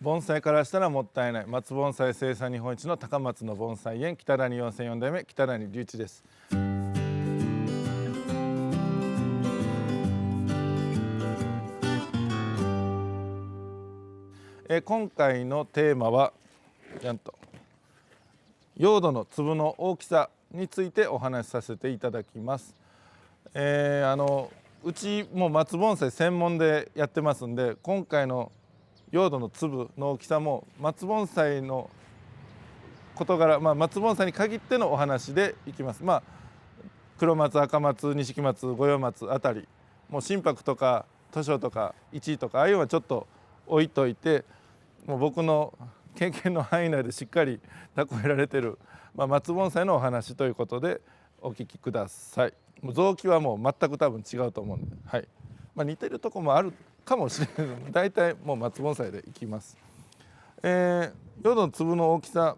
盆栽からしたらもったいない松盆栽生産日本一の高松の盆栽園北谷4004代目北谷隆一です。今回のテーマは用土の粒の大きさについてお話しさせていただきます。うちも松盆栽専門でやってますんで、今回の用土の粒の大きさも松盆栽の事柄、松盆栽に限ってのお話でいきます。黒松、赤松、錦松、五葉松あたり、もう心拍とか図書とか一位とかああいうのはちょっと置いといて、もう僕の経験の範囲内でしっかり蓄えられてる、松盆栽のお話ということでお聞きください。もう造形はもう全く多分違うと思うんで、似てるとこもあるかもしれない。大体もう松盆栽でいきます。用土の粒の大きさ、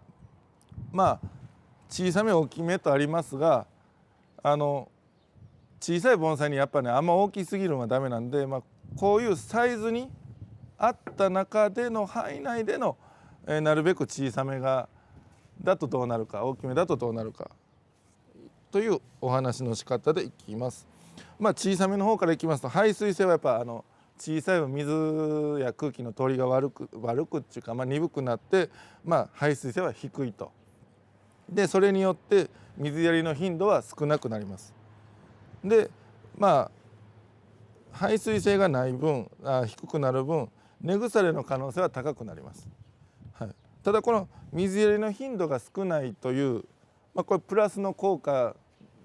小さめ大きめとありますが、小さい盆栽にやっぱねあんま大きすぎるのはダメなんで、こういうサイズにあった中での範囲内での、なるべく小さめだとどうなるか、大きめだとどうなるかというお話の仕方でいきます。小さめの方からいきますと、排水性はやっぱ小さい分水や空気の通りが悪くっていうか、鈍くなって、排水性は低いと。でそれによって水やりの頻度は少なくなります。で排水性がない分低くなる分根腐れの可能性は高くなります。ただこの水やりの頻度が少ないという、これプラスの効果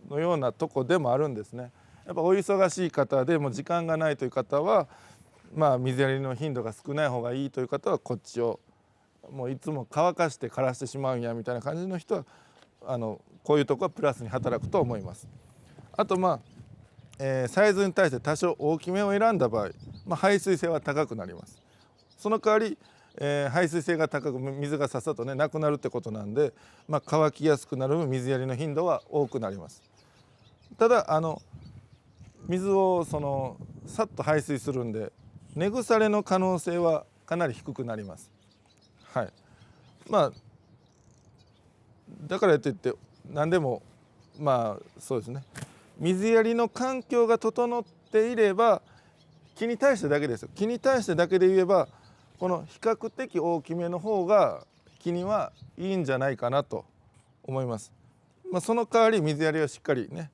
のようなとこでもあるんですね。やっぱお忙しい方でも時間がないという方は、水やりの頻度が少ない方がいいという方はこっちをもういつも乾かして枯らしてしまうんやみたいな感じの人はこういうとこはプラスに働くと思います。あとサイズに対して多少大きめを選んだ場合、排水性は高くなります。その代わり、排水性が高く水がさっさとねなくなるってことなんで、乾きやすくなる分水やりの頻度は多くなります。ただ水をさっと排水するんで根腐れの可能性はかなり低くなります。だからといって何でもそうですね、水やりの環境が整っていれば木に対してだけですよ。木に対してだけで言えばこの比較的大きめの方が木にはいいんじゃないかなと思います。その代わり水やりをしっかりね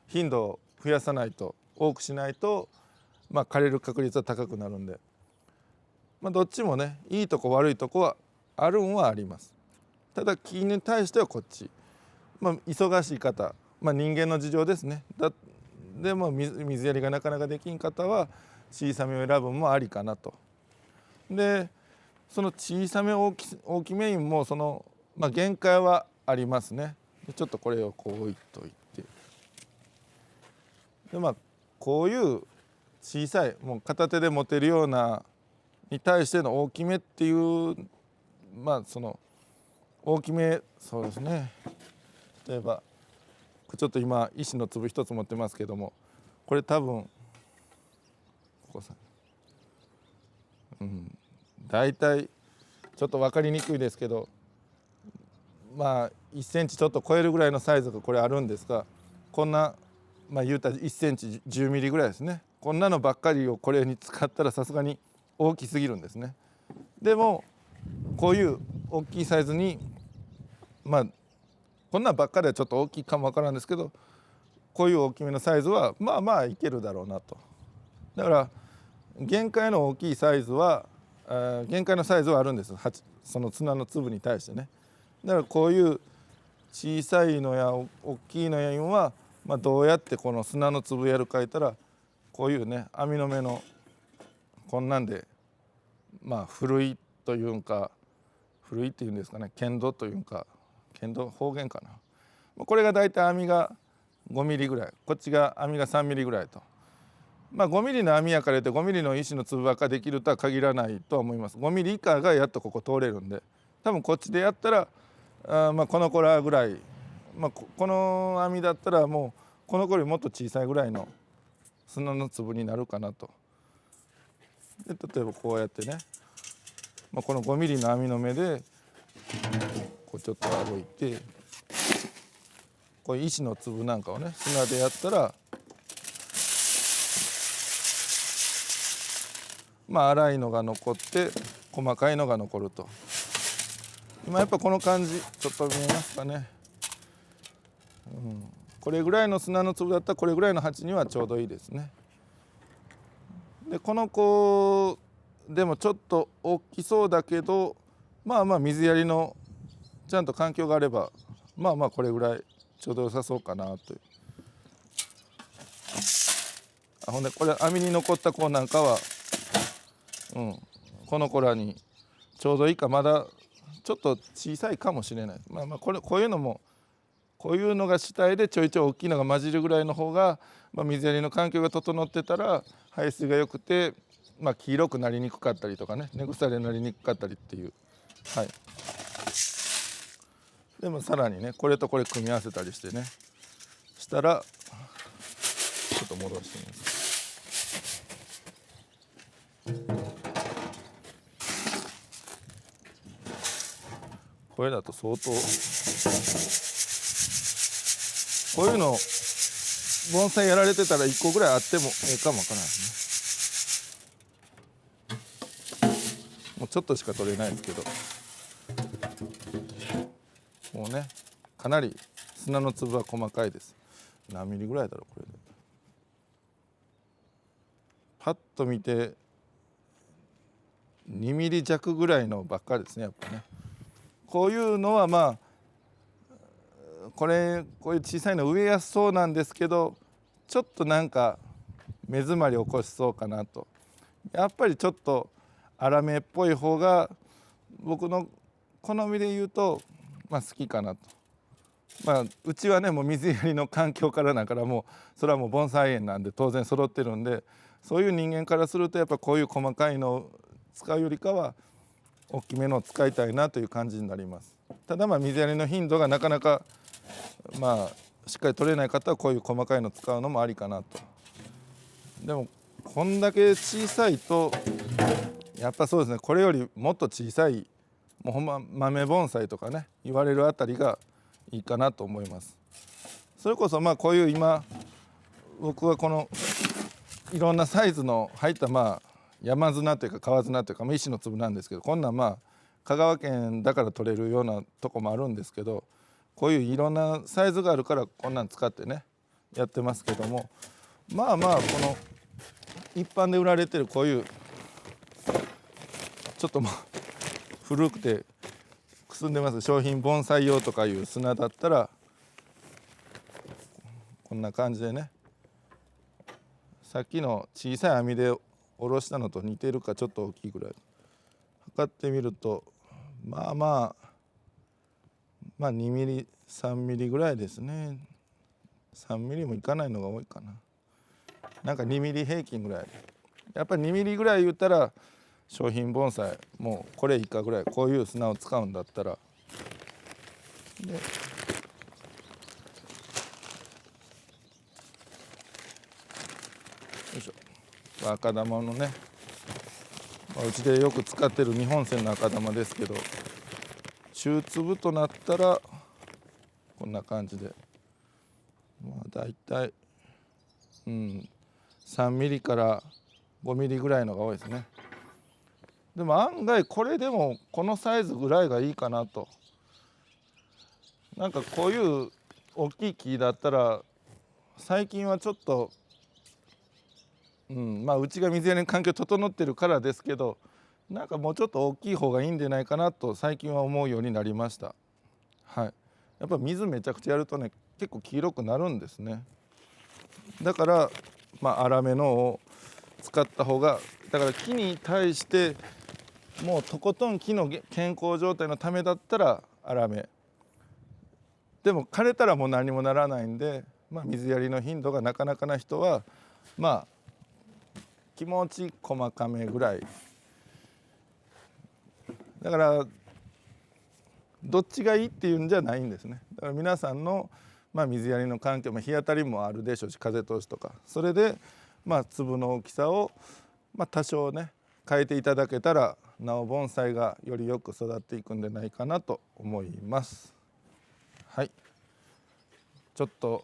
頻度を増やさないと、多くしないと枯れる確率は高くなるんで、どっちもねいいとこ悪いとこはあるんはあります。ただ木に対してはこっち、忙しい方、人間の事情ですね。でも水やりがなかなかできん方は小さめを選ぶのもありかなと。でその小さめ大きめにも限界はありますね。でちょっとこれをこう置いといて、でこういう小さいもう片手で持てるようなに対しての大きめっていう大きめ、そうですね。例えばちょっと今石の粒一つ持ってますけども、これ多分だいたいちょっと分かりにくいですけど1センチちょっと超えるぐらいのサイズがこれあるんですが、こんな言うたら1センチ10ミリぐらいですね。こんなのばっかりをこれに使ったらさすがに大きすぎるんですね。でもこういう大きいサイズにこんなんばっかりはちょっと大きいかもわからんですけど、こういう大きめのサイズはいけるだろうなと。だから限界の大きいサイズは限界のサイズはあるんです。その砂の粒に対してね。だからこういう小さいのや大きいのやは、どうやってこの砂の粒やるか言ったら、こういうね網の目のこんなんで古いというんか、古いっていうんですかね、剣道というんか、剣道方言かな。これがだいたい網が5ミリぐらい、こっちが網が3ミリぐらいと。5ミリの網やから言って5ミリの石の粒ばっかできるとは限らないとは思います。5ミリ以下がやっとここ通れるんで、多分こっちでやったらこの子らぐらい、この網だったらもうこの子よりもっと小さいぐらいの砂の粒になるかなと。で例えばこうやってねこの5ミリの網の目でこうちょっと歩いて、こういう石の粒なんかをね砂でやったら粗いのが残って細かいのが残ると。今やっぱこの感じちょっと見えますかね、これぐらいの砂の粒だったらこれぐらいの鉢にはちょうどいいですね。でこの子でもちょっと大きそうだけど水やりのちゃんと環境があればこれぐらいちょうど良さそうかなという。ほんでこれ網に残った子なんかは、この子らにちょうどいいか、まだちょっと小さいかもしれない。こういうのもこういうのが主体でちょいちょい大きいのが混じるぐらいの方が、水やりの環境が整ってたら排水が良くて、黄色くなりにくかったりとかね、根腐れになりにくかったりっていう。でもさらにねこれとこれ組み合わせたりしてねしたらちょっと戻してみます。これだと相当こういうの盆栽やられてたら1個ぐらいあってもええかもわからないですね。もうちょっとしか取れないですけど、もうねかなり砂の粒は細かいです。何ミリぐらいだろうこれで。パッと見て2ミリ弱ぐらいのばっかりですねやっぱね。こういうのはこういう小さいの植えやすそうなんですけど、ちょっとなんか目詰まり起こしそうかなと。やっぱりちょっと粗めっぽい方が僕の好みで言うと好きかなと。うちはねもう水やりの環境からだからもうそれはもう盆栽園なんで当然揃ってるんで、そういう人間からするとやっぱこういう細かいのを使うよりかは大きめのを使いたいなという感じになります。ただ水やりの頻度がなかなかしっかり取れない方はこういう細かいのを使うのもありかなと。でもこんだけ小さいとやっぱそうですね、これよりもっと小さいもうほんま豆盆栽とかね言われるあたりがいいかなと思います。それこそこういう今僕はこのいろんなサイズの入った山砂というか川砂というか石の粒なんですけど、こんなん香川県だから取れるようなとこもあるんですけど、こういういろんなサイズがあるからこんなん使ってねやってますけども、この一般で売られてるこういうちょっと古くてくすんでます商品盆栽用とかいう砂だったらこんな感じでね、さっきの小さい網で下ろしたのと似てるかちょっと大きいぐらい測ってみると2ミリ3ミリぐらいですね。3ミリもいかないのが多いかな。なんか2ミリ平均ぐらい。やっぱり2ミリぐらい言ったら商品盆栽もうこれ以下ぐらい、こういう砂を使うんだったらでよいしょ、赤玉のね、うちでよく使ってる日本製の赤玉ですけど、中粒となったらこんな感じでだいたい3ミリから5ミリぐらいのが多いですね。でも案外これでもこのサイズぐらいがいいかなと。なんかこういう大きい木だったら最近はちょっとうちが水やりの環境整ってるからですけど、なんかもうちょっと大きい方がいいんじゃないかなと最近は思うようになりました。やっぱ水めちゃくちゃやるとね結構黄色くなるんですね。だから粗めのを使った方が、だから木に対してもうとことん木の健康状態のためだったら粗めでも枯れたらもう何もならないんで、水やりの頻度がなかなかな人は気持ち細かめぐらいだから、どっちがいいっていうんじゃないんですね。だから皆さんの水やりの環境、日当たりもあるでしょうし風通しとか、それで粒の大きさを多少ね変えていただけたらなお盆栽がよりよく育っていくんじゃないかなと思います。はい、ちょっと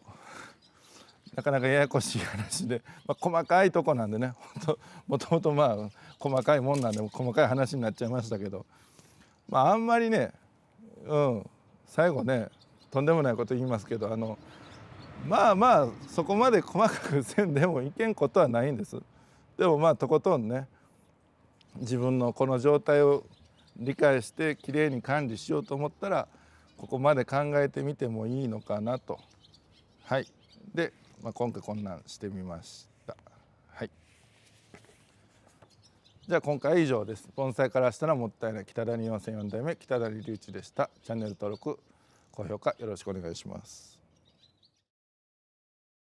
なかなかややこしい話で、細かいとこなんでね、もともと細かいもんなんで細かい話になっちゃいましたけど、あんまりね、最後ねとんでもないこと言いますけど、そこまで細かくせんでもいけんことはないんです。でもとことんね、自分のこの状態を理解してきれいに管理しようと思ったら、ここまで考えてみてもいいのかなと。はい、で、今回こんなんしてみました。はい、じゃあ今回は以上です。盆栽からしたらもったいない北谷4004代目北谷隆一でした。チャンネル登録高評価よろしくお願いします。